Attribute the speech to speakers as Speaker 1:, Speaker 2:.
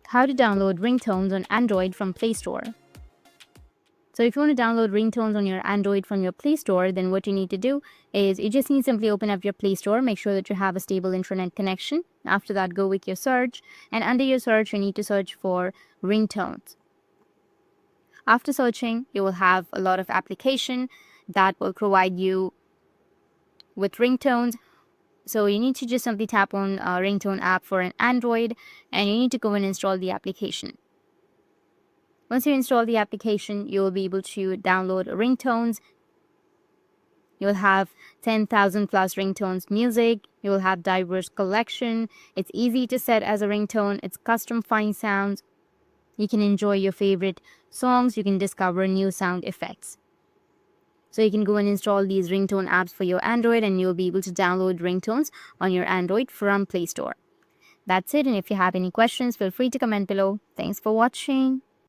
Speaker 1: how to download ringtones on Android from Play Store. So if you want to download ringtones on your Android from your Play Store, then what you need to do is you just need to simply open up your Play Store, make sure that you have a stable internet connection. After that, go with your search, and under your search, you need to search for ringtones. After searching, you will have a lot of application that will provide you with ringtones. So you need to just simply tap on a ringtone app for an Android, and you need to go and install the application. Once you install the application, you will be able to download ringtones. You'll have 10,000 plus ringtones music. You will have diverse collection. It's easy to set as a ringtone. It's custom fine sounds. You can enjoy your favorite songs. You can discover new sound effects. So you can go and install these ringtone apps for your Android, and you'll be able to download ringtones on your Android from Play Store. That's it. And if you have any questions, feel free to comment below. Thanks for watching.